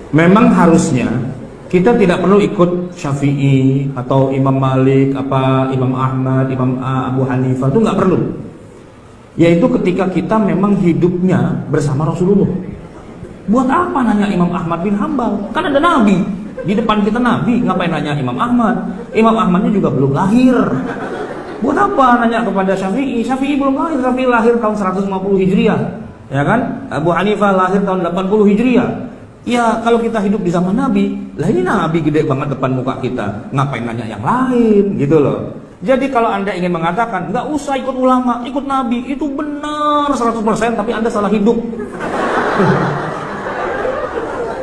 Memang harusnya kita tidak perlu ikut Syafi'i atau Imam Malik, Imam Ahmad, Imam Abu Hanifah, itu nggak perlu. Yaitu ketika kita memang hidupnya bersama Rasulullah. Buat apa nanya Imam Ahmad bin Hambal? Kan ada Nabi di depan kita, Nabi. Ngapain nanya Imam Ahmad? Imam Ahmadnya juga belum lahir. Buat apa nanya kepada Syafi'i? Syafi'i belum lahir, Syafi'i lahir tahun 150 Hijriah, ya kan? Abu Hanifah lahir tahun 80 Hijriah. Ya kalau kita hidup di zaman Nabi, lah ini Nabi gede banget depan muka kita, ngapain nanya yang lain gitu loh. Jadi kalau Anda ingin mengatakan nggak usah ikut ulama, ikut Nabi, itu benar 100%, tapi Anda salah hidup.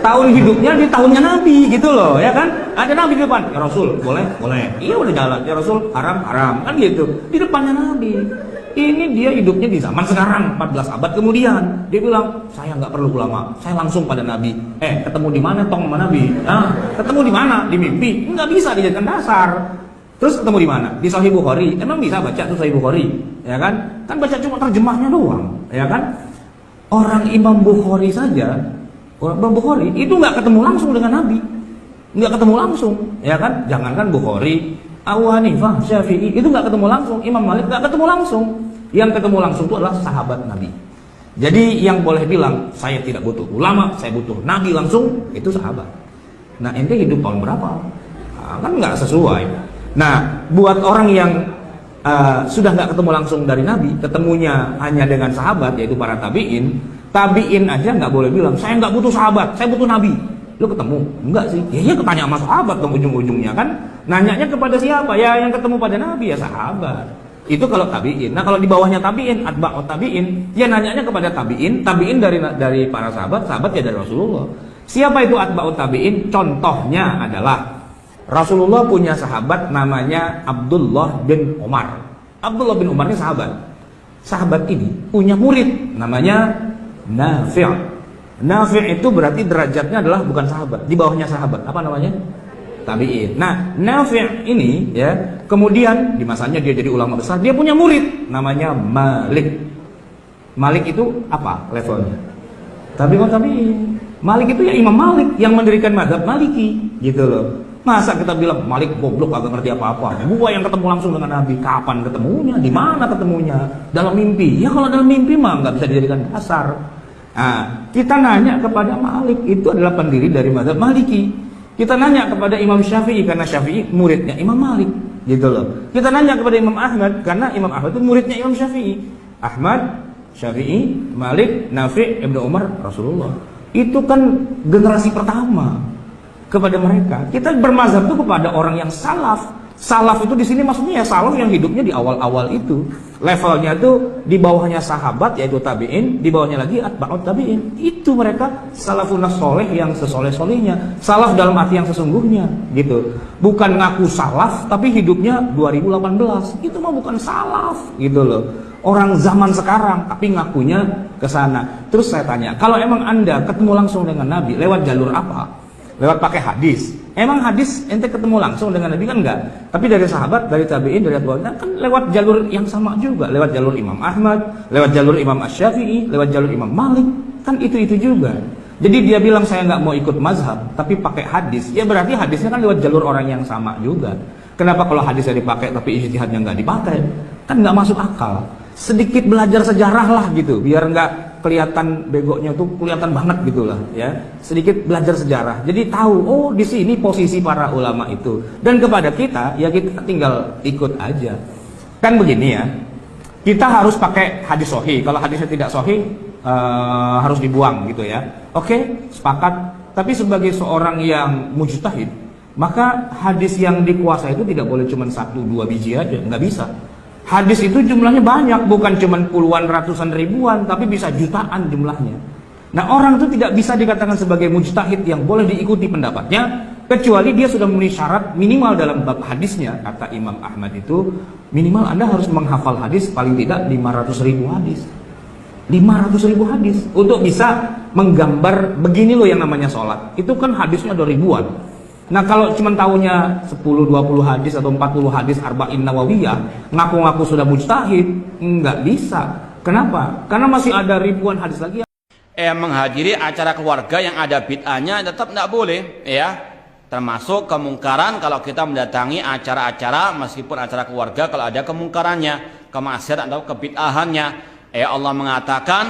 Tahun hidupnya di tahunnya Nabi gitu loh, ya kan? Ada Nabi di depan, ya Rasul boleh, boleh, iya udah jalan, ya Rasul haram, haram, kan gitu, di depannya Nabi. Ini dia hidupnya di zaman sekarang, 14 abad kemudian. Dia bilang, saya nggak perlu ulama, saya langsung pada Nabi. Ketemu di mana tong sama Nabi? Ketemu di mana? Di mimpi? Nggak bisa dijadikan dasar. Terus ketemu di mana? Di Sahih Bukhari. Emang bisa baca tuh Sahih Bukhari, ya kan? Kan baca cuma terjemahnya doang, ya kan? Orang Imam Bukhari saja, orang Imam Bukhari itu nggak ketemu langsung dengan Nabi, nggak ketemu langsung, ya kan? Jangankan Bukhari, Abu Hanifah, Syafi'i itu nggak ketemu langsung, Imam Malik nggak ketemu langsung. Yang ketemu langsung itu adalah sahabat Nabi. Jadi yang boleh bilang saya tidak butuh ulama, saya butuh Nabi langsung, itu sahabat. Nah ente hidup tahun berapa? Kan nggak sesuai. Nah buat orang yang sudah nggak ketemu langsung dari Nabi, ketemunya hanya dengan sahabat, yaitu para tabiin. Tabiin aja nggak boleh bilang saya nggak butuh sahabat, saya butuh Nabi. Lu ketemu? Enggak sih. Ya ketanya sama sahabat dong ujung-ujungnya kan. Nanyanya kepada siapa? Ya yang ketemu pada Nabi, ya sahabat. Itu kalau tabiin. Nah kalau di bawahnya tabiin, atba'ut tabiin, ya nanyanya kepada tabiin. Tabiin dari para sahabat, sahabat ya dari Rasulullah. Siapa itu atba'ut tabiin? Contohnya adalah Rasulullah punya sahabat namanya Abdullah bin Umar. Abdullah bin Umar ini sahabat. Sahabat ini punya murid namanya Nafi'. Nafi' itu berarti derajatnya adalah bukan sahabat, di bawahnya sahabat. Apa namanya? Tabi'in. Nah, Nafi' ini ya, kemudian di masanya dia jadi ulama besar, dia punya murid namanya Malik. Malik itu apa levelnya? Tabi'in. Malik itu ya Imam Malik yang mendirikan mazhab Maliki, gitu loh. Masa kita bilang Malik goblok agak ngerti apa-apa. Gua yang ketemu langsung dengan Nabi, kapan ketemunya? Di mana ketemunya? Dalam mimpi. Ya kalau dalam mimpi mah nggak bisa dijadikan dasar. Nah, kita nanya kepada Malik, itu adalah pendiri dari mazhab Maliki. Kita nanya kepada Imam Syafi'i karena Syafi'i muridnya Imam Malik, gitu loh. Kita nanya kepada Imam Ahmad karena Imam Ahmad itu muridnya Imam Syafi'i. Ahmad, Syafi'i, Malik, Nafi', Ibnu Umar, Rasulullah. Itu kan generasi pertama kepada mereka. Kita bermazhab itu kepada orang yang salaf. Salaf itu di sini maksudnya ya salaf yang hidupnya di awal-awal itu. Levelnya itu di bawahnya sahabat yaitu tabi'in, di bawahnya lagi atba'ut tabi'in. Itu mereka salafun soleh yang sesoleh-solehnya. Salaf dalam arti yang sesungguhnya gitu. Bukan ngaku salaf tapi hidupnya 2018. Itu mah bukan salaf gitu loh. Orang zaman sekarang tapi ngakunya ke sana. Terus saya tanya, kalau emang Anda ketemu langsung dengan Nabi lewat jalur apa? Lewat pakai hadis. Emang hadis ente ketemu langsung dengan Nabi kan enggak? Tapi dari sahabat, dari tabi'in, dari atba'in kan lewat jalur yang sama juga, lewat jalur Imam Ahmad, lewat jalur Imam Asy-Syafi'i, lewat jalur Imam Malik, kan itu juga. Jadi dia bilang saya nggak mau ikut mazhab, tapi pakai hadis. Ya berarti hadisnya kan lewat jalur orang yang sama juga. Kenapa kalau hadisnya dipakai tapi ijtihadnya nggak dipakai? Kan nggak masuk akal. Sedikit belajar sejarah lah gitu, biar nggak kelihatan begonya tuh kelihatan banget gitulah ya. Sedikit belajar sejarah. Jadi tahu oh di sini posisi para ulama itu. Dan kepada kita ya kita tinggal ikut aja. Kan begini ya. Kita harus pakai hadis sahih. Kalau hadisnya tidak sahih harus dibuang gitu ya. Oke, sepakat. Tapi sebagai seorang yang mujtahid, maka hadis yang dikuasai itu tidak boleh cuma 1-2 biji aja, nggak bisa. Hadis itu jumlahnya banyak, bukan cuma puluhan, ratusan, ribuan, tapi bisa jutaan jumlahnya. Nah orang itu tidak bisa dikatakan sebagai mujtahid yang boleh diikuti pendapatnya, kecuali dia sudah memenuhi syarat minimal dalam bab hadisnya. Kata Imam Ahmad itu, minimal Anda harus menghafal hadis paling tidak 500.000 hadis. 500.000 hadis untuk bisa menggambar begini loh yang namanya sholat. Itu kan hadisnya ada ribuan. Nah kalau cuma tahunya 10-20 hadis atau 40 hadis arba'in nawawiyah, ngaku-ngaku sudah mujtahid, nggak bisa. Kenapa? Karena masih ada ribuan hadis lagi. menghadiri acara keluarga yang ada bid'ahnya tetap tidak boleh, ya. Termasuk kemungkaran kalau kita mendatangi acara-acara meskipun acara keluarga kalau ada kemungkarannya, kemaksiatan atau kebid'ahannya. Allah mengatakan,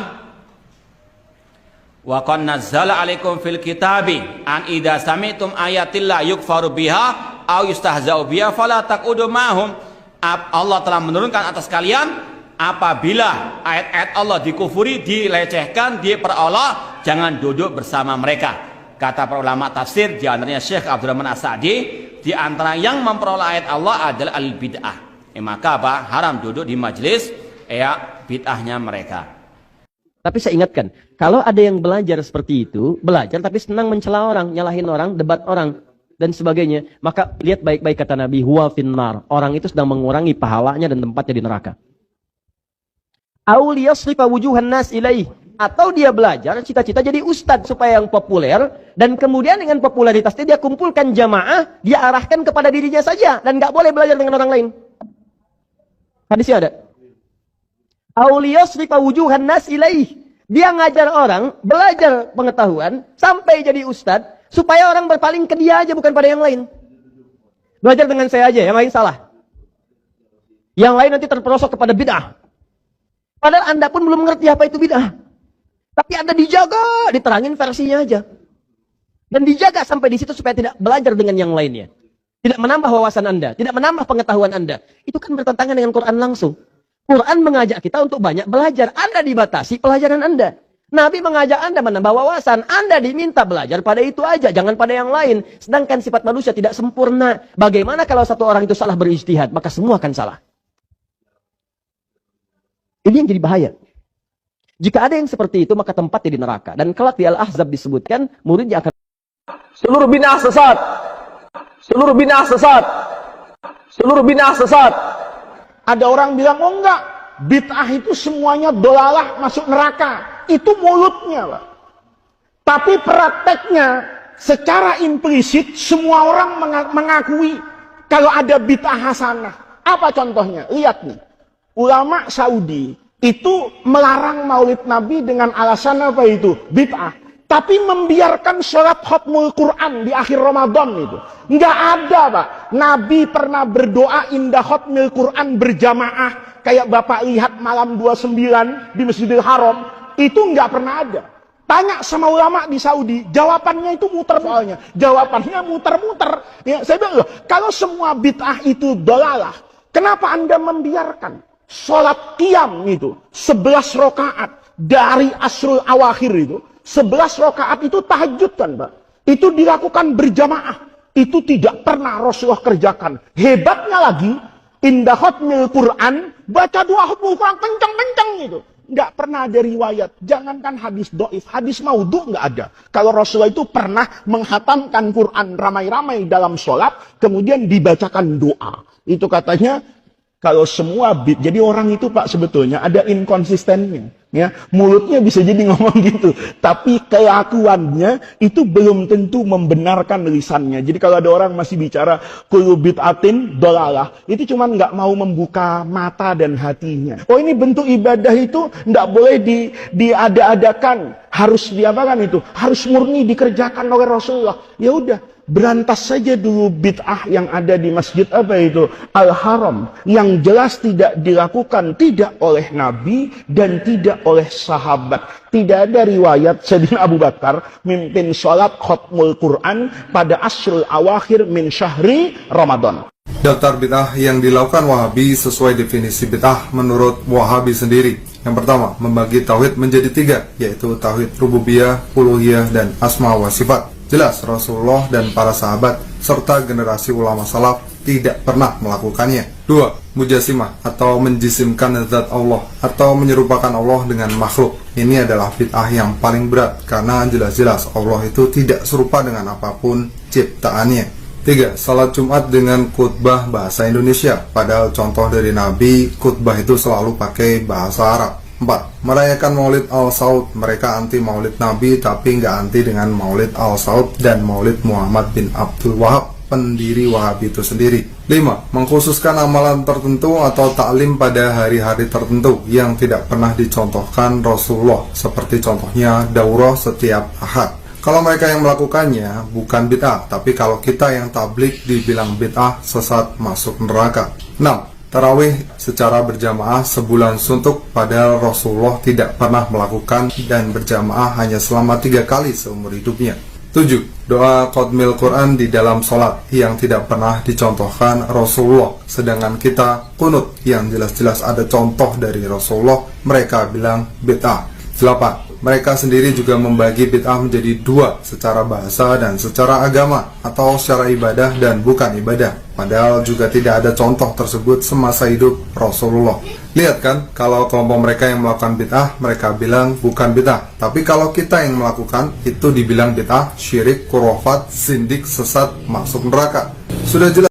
wa qad nazzala 'alaikum fil kitabi an idza sami'tum ayatillah yukfaru biha aw yustahza'u biha fala taqudu ma'hum. Allah telah menurunkan atas kalian apabila ayat-ayat Allah dikufuri, dilecehkan, diperolok, jangan duduk bersama mereka. Kata para ulama tafsir, di antaranya Syekh Abdurrahman As-Sa'di, di antara yang memperolok ayat Allah adalah al-bid'ah. Maka apa? Haram duduk di majelis bid'ahnya mereka. Tapi saya ingatkan, kalau ada yang belajar seperti itu, belajar tapi senang mencela orang, nyalahin orang, debat orang, dan sebagainya, maka lihat baik-baik kata Nabi, huwa finnar. Orang itu sedang mengurangi pahalanya dan tempatnya di neraka. Auliyasrifa wujuhan nas ilaih, atau dia belajar cita-cita jadi ustadz supaya yang populer, dan kemudian dengan popularitasnya dia kumpulkan jamaah, dia arahkan kepada dirinya saja dan nggak boleh belajar dengan orang lain. Hadisnya ada. Auliyasrifa wujuhan nas ilaih, dia ngajar orang belajar pengetahuan sampai jadi ustadz supaya orang berpaling ke dia aja, bukan pada yang lain. Belajar dengan saya aja, yang lain salah, yang lain nanti terperosok kepada bid'ah. Padahal Anda pun belum mengerti apa itu bid'ah. Tapi Anda dijaga, diterangin versinya aja. Dan dijaga sampai di situ supaya tidak belajar dengan yang lainnya. Tidak menambah wawasan Anda, tidak menambah pengetahuan Anda. Itu kan bertentangan dengan Quran langsung. Quran mengajak kita untuk banyak belajar. Anda dibatasi pelajaran Anda. Nabi mengajak Anda menambah wawasan. Anda diminta belajar pada itu aja, jangan pada yang lain. Sedangkan sifat manusia tidak sempurna. Bagaimana kalau satu orang itu salah berijtihad, maka semua akan salah. Ini yang jadi bahaya. Jika ada yang seperti itu, maka tempatnya di neraka. Dan kelak di Al-Ahzab disebutkan, muridnya akan... Seluruh bid'ah sesat. Seluruh bid'ah sesat. Seluruh bid'ah sesat. Ada orang bilang, oh enggak, bid'ah itu semuanya dolalah masuk neraka. Itu mulutnya, Pak. Tapi prakteknya, secara implisit, semua orang mengakui kalau ada bid'ah hasanah. Apa contohnya? Lihat nih. Ulama Saudi itu melarang maulid Nabi dengan alasan apa itu? Bid'ah. Tapi membiarkan sholat khatmul Quran di akhir Ramadan itu. Nggak ada, Pak. Nabi pernah berdoa indah khatmul Quran berjamaah. Kayak Bapak lihat malam 29 di Masjidil Haram. Itu nggak pernah ada. Tanya sama ulama di Saudi, jawabannya itu muter soalnya. Jawabannya muter-muter. Ya, saya bilang, loh, kalau semua bid'ah itu dolalah, kenapa Anda membiarkan sholat qiyam itu 11 rakaat dari asrul awakhir itu 11 rakaat itu tahajud kan, Pak? Itu dilakukan berjamaah. Itu tidak pernah Rasulullah kerjakan. Hebatnya lagi, indah khatmil Quran, baca dua khatmul Quran kencang-kencang itu. Nggak pernah ada riwayat. Jangankan hadis do'if, hadis maudhu nggak ada. Kalau Rasulullah itu pernah menghatamkan Quran ramai-ramai dalam sholat, kemudian dibacakan doa. Itu katanya, kalau semua jadi orang itu, Pak, sebetulnya ada inkonsistennya. Ya, mulutnya bisa jadi ngomong gitu, tapi kelakuannya itu belum tentu membenarkan lisannya. Jadi kalau ada orang masih bicara kullu bid'atin dolalah, itu cuman nggak mau membuka mata dan hatinya. Oh, ini bentuk ibadah itu nggak boleh diada-adakan, harus diapakan itu, harus murni dikerjakan oleh Rasulullah. Ya udah, berantas saja dulu bid'ah yang ada di masjid apa itu Al-Haram, yang jelas tidak dilakukan tidak oleh Nabi dan tidak oleh sahabat. Tidak ada riwayat Sayyidina Abu Bakar mimpin sholat khatmul Quran pada asrul awakhir min syahri Ramadan. Daftar bid'ah yang dilakukan Wahabi sesuai definisi bid'ah menurut Wahabi sendiri. Yang pertama, membagi tauhid menjadi 3, yaitu tauhid rububiyah, uluhiyah, dan asma wa sifat. Jelas Rasulullah dan para sahabat serta generasi ulama salaf tidak pernah melakukannya. 2. Mujasimah atau menjisimkan zat Allah atau menyerupakan Allah dengan makhluk. Ini adalah bid'ah yang paling berat karena jelas-jelas Allah itu tidak serupa dengan apapun ciptaannya. 3. Salat Jumat dengan khutbah bahasa Indonesia, padahal contoh dari Nabi khutbah itu selalu pakai bahasa Arab. 4. Merayakan Maulid Al-Saud. Mereka anti Maulid Nabi tapi nggak anti dengan Maulid Al-Saud dan Maulid Muhammad bin Abdul Wahab, pendiri Wahabi itu sendiri. 5. Mengkhususkan amalan tertentu atau taklim pada hari-hari tertentu yang tidak pernah dicontohkan Rasulullah, seperti contohnya daurah setiap Ahad. Kalau mereka yang melakukannya bukan bid'ah, tapi kalau kita yang tablik dibilang bid'ah, sesat, masuk neraka. 6. Tarawih secara berjamaah sebulan suntuk, padahal Rasulullah tidak pernah melakukan dan berjamaah hanya selama 3 kali seumur hidupnya. 7. Doa qadmil Quran di dalam sholat yang tidak pernah dicontohkan Rasulullah, sedangkan kita kunut yang jelas-jelas ada contoh dari Rasulullah, mereka bilang bid'ah. 8. Mereka sendiri juga membagi bid'ah menjadi 2, secara bahasa dan secara agama, atau secara ibadah dan bukan ibadah, padahal juga tidak ada contoh tersebut semasa hidup Rasulullah. Lihat kan, kalau kelompok mereka yang melakukan bid'ah, mereka bilang bukan bid'ah, tapi kalau kita yang melakukan, itu dibilang bid'ah, syirik, khurafat, zindik, sesat, masuk neraka. Sudah jelas